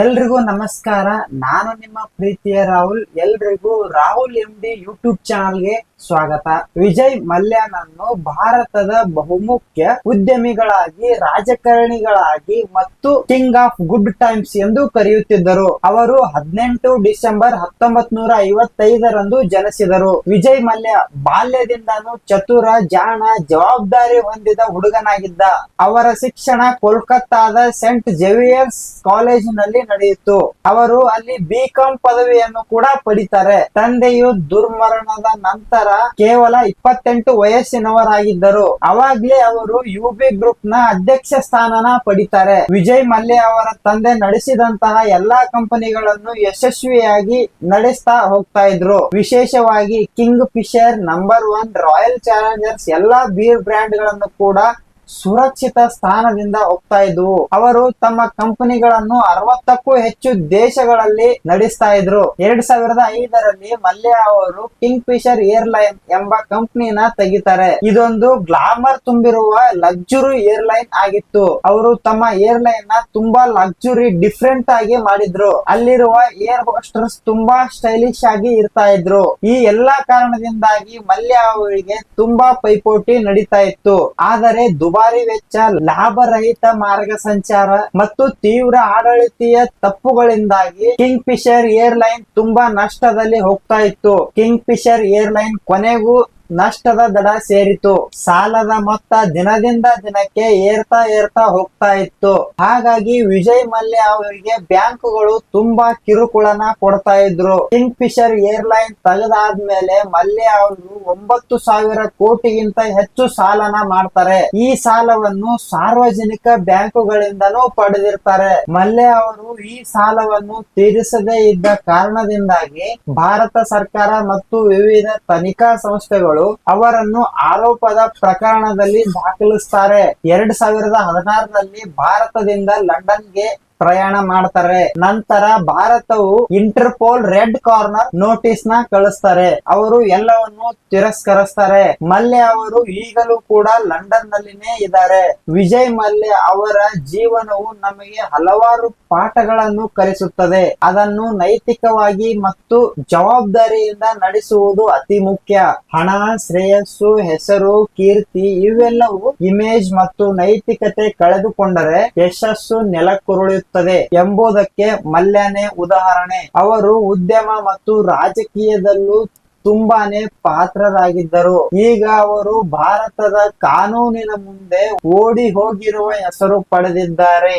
ಎಲ್ರಿಗೂ ನಮಸ್ಕಾರ. ನಾನು ನಿಮ್ಮ ಪ್ರೀತಿಯ ರಾಹುಲ್. ಎಲ್ರಿಗೂ ರಾಹುಲ್ MD ಯೂಟ್ಯೂಬ್ ಚಾನಲ್ಗೆ ಸ್ವಾಗತ. ವಿಜಯ್ ಮಲ್ಯನನ್ನು ಭಾರತದ ಬಹುಮುಖ್ಯ ಉದ್ಯಮಿಗಳಾಗಿ, ರಾಜಕಾರಣಿಗಳಾಗಿ ಮತ್ತು ಕಿಂಗ್ ಆಫ್ ಗುಡ್ ಟೈಮ್ಸ್ ಎಂದು ಕರೆಯುತ್ತಿದ್ದರು. ಅವರು 18 ಡಿಸೆಂಬರ್ 1955ರಂದು ಜನಿಸಿದರು. ವಿಜಯ್ ಮಲ್ಯ ಬಾಲ್ಯದಿಂದನೂ ಚತುರ, ಜಾಣ, ಜವಾಬ್ದಾರಿ ಹೊಂದಿದ ಹುಡುಗನಾಗಿದ್ದ. ಅವರ ಶಿಕ್ಷಣ ಕೋಲ್ಕತ್ತಾದ ಸೆಂಟ್ ಜೇವಿಯರ್ಸ್ ಕಾಲೇಜಿನಲ್ಲಿ ನಡೆಯಿತು. ಅವರು ಅಲ್ಲಿ BCom ಪದವಿಯನ್ನು ಕೂಡ ಪಡಿತಾರೆ. ತಂದೆಯು ದುರ್ಮರಣದ ನಂತರ ಕೇವಲ 28 ವಯಸ್ಸಿನವರಾಗಿದ್ದರು. ಅವಾಗ್ಲೇ ಅವರು UB ಗ್ರೂಪ್ ನ ಅಧ್ಯಕ್ಷ ಸ್ಥಾನನ ಪಡಿತಾರೆ. ವಿಜಯ್ ಮಲ್ಯ ಅವರ ತಂದೆ ನಡೆಸಿದಂತಹ ಎಲ್ಲಾ ಕಂಪನಿಗಳನ್ನು ಯಶಸ್ವಿಯಾಗಿ ನಡೆಸ್ತಾ ಹೋಗ್ತಾ ಇದ್ರು. ವಿಶೇಷವಾಗಿ king Fisher, number 1, royal Challengers ಎಲ್ಲಾ ಬೀರ್ ಬ್ರ್ಯಾಂಡ್ ಗಳನ್ನು ಕೂಡ ಸುರಕ್ಷಿತ ಸ್ಥಾನದಿಂದ ಹೋಗ್ತಾ ಇದ್ವು. ಅವರು ತಮ್ಮ ಕಂಪನಿಗಳನ್ನು 60ಕ್ಕೂ ಹೆಚ್ಚು ದೇಶಗಳಲ್ಲಿ ನಡೆಸ್ತಾ ಇದ್ರು. 2005ರಲ್ಲಿ ಮಲ್ಯ ಅವರು ಕಿಂಗ್ ಫಿಶರ್ ಏರ್ಲೈನ್ ಎಂಬ ಕಂಪನಿನ ತೆಗಿತಾರೆ. ಇದೊಂದು ಗ್ಲಾಮರ್ ತುಂಬಿರುವ ಲಕ್ಸುರಿ ಏರ್ಲೈನ್ ಆಗಿತ್ತು. ಅವರು ತಮ್ಮ ಏರ್ಲೈನ್ ನ ತುಂಬಾ ಲಕ್ಸುರಿ, ಡಿಫ್ರೆಂಟ್ ಆಗಿ ಮಾಡಿದ್ರು. ಅಲ್ಲಿರುವ ಏರ್ ಹೋಸ್ಟರ್ಸ್ ತುಂಬಾ ಸ್ಟೈಲಿಶ್ ಆಗಿ ಇರ್ತಾ ಇದ್ರು. ಈ ಎಲ್ಲಾ ಕಾರಣದಿಂದಾಗಿ ಮಲ್ಯ ಅವರಿಗೆ ತುಂಬಾ ಪೈಪೋಟಿ ನಡೀತಾ ಇತ್ತು. ಆದರೆ ದುಬಾರಿ ವೆಚ್ಚ, ಲಾಭರಹಿತ ಮಾರ್ಗ ಸಂಚಾರ ಮತ್ತು ತೀವ್ರ ಆಡಳಿತೀಯ ತಪ್ಪುಗಳಿಂದಾಗಿ ಕಿಂಗ್ ಫಿಶರ್ ಏರ್ಲೈನ್ ತುಂಬಾ ನಷ್ಟದಲ್ಲಿ ಹೋಗ್ತಾ ಇತ್ತು. ಕಿಂಗ್ ಫಿಶರ್ ಏರ್ಲೈನ್ ಕೊನೆಗೂ ನಷ್ಟದ ದಡ ಸೇರಿತು. ಸಾಲದ ಮೊತ್ತ ದಿನದಿಂದ ದಿನಕ್ಕೆ ಏರ್ತಾ ಹೋಗ್ತಾ ಇತ್ತು. ಹಾಗಾಗಿ ವಿಜಯ್ ಮಲ್ಯ ಅವರಿಗೆ ಬ್ಯಾಂಕುಗಳು ತುಂಬಾ ಕಿರುಕುಳನ ಕೊಡ್ತಾ ಇದ್ರು. ಕಿಂಗ್ ಫಿಶರ್ ಏರ್ಲೈನ್ ತೆಗೆದಾದ್ಮೇಲೆ ಮಲ್ಯ ಅವರು 9,000 ಕೋಟಿಗಿಂತ ಹೆಚ್ಚು ಸಾಲನ ಮಾಡ್ತಾರೆ. ಈ ಸಾಲವನ್ನು ಸಾರ್ವಜನಿಕ ಬ್ಯಾಂಕುಗಳಿಂದನೂ ಪಡೆದಿರ್ತಾರೆ. ಮಲ್ಯ ಅವರು ಈ ಸಾಲವನ್ನು ತೀರಿಸದೇ ಇದ್ದ ಕಾರಣದಿಂದಾಗಿ ಭಾರತ ಸರ್ಕಾರ ಮತ್ತು ವಿವಿಧ ತನಿಖಾ ಸಂಸ್ಥೆಗಳು ಅವರನ್ನು ಆರೋಪದ ಪ್ರಕರಣದಲ್ಲಿ ದಾಖಲಿಸ್ತಾರೆ. 2016ರಲ್ಲಿ ಭಾರತದಿಂದ ಲಂಡನ್ಗೆ ಪ್ರಯಾಣ ಮಾಡ್ತಾರೆ. ನಂತರ ಭಾರತವು ಇಂಟರ್ಪೋಲ್ ರೆಡ್ ಕಾರ್ನರ್ ನೋಟಿಸ್ ನ ಕಳಿಸ್ತಾರೆ. ಅವರು ಎಲ್ಲವನ್ನು ತಿರಸ್ಕರಿಸ್ತಾರೆ. ಮಲ್ಯ ಅವರು ಈಗಲೂ ಕೂಡ ಲಂಡನ್ ನಲ್ಲಿನೇ ಇದ್ದಾರೆ. ವಿಜಯ್ ಮಲ್ಯ ಅವರ ಜೀವನವು ನಮಗೆ ಹಲವಾರು ಪಾಠಗಳನ್ನು ಕಲಿಸುತ್ತದೆ. ಅದನ್ನು ನೈತಿಕವಾಗಿ ಮತ್ತು ಜವಾಬ್ದಾರಿಯಿಂದ ನಡೆಸುವುದು ಅತಿ ಮುಖ್ಯ. ಹಣ, ಶ್ರೇಯಸ್ಸು, ಹೆಸರು, ಕೀರ್ತಿ ಇವೆಲ್ಲವೂ ಇಮೇಜ್ ಮತ್ತು ನೈತಿಕತೆ ಕಳೆದುಕೊಂಡರೆ ಯಶಸ್ಸು ನೆಲಕ್ಕುರುಳುತ್ತದೆ ಎಂಬುದಕ್ಕೆ ಮಲ್ಯನೇ ಉದಾಹರಣೆ. ಅವರು ಉದ್ಯಮ ಮತ್ತು ರಾಜಕೀಯದಲ್ಲೂ ತುಂಬಾನೇ ಪಾತ್ರರಾಗಿದ್ದರು. ಈಗ ಅವರು ಭಾರತದ ಕಾನೂನಿನ ಮುಂದೆ ಓಡಿ ಹೋಗಿರುವ ಹೆಸರು ಪಡೆದಿದ್ದಾರೆ.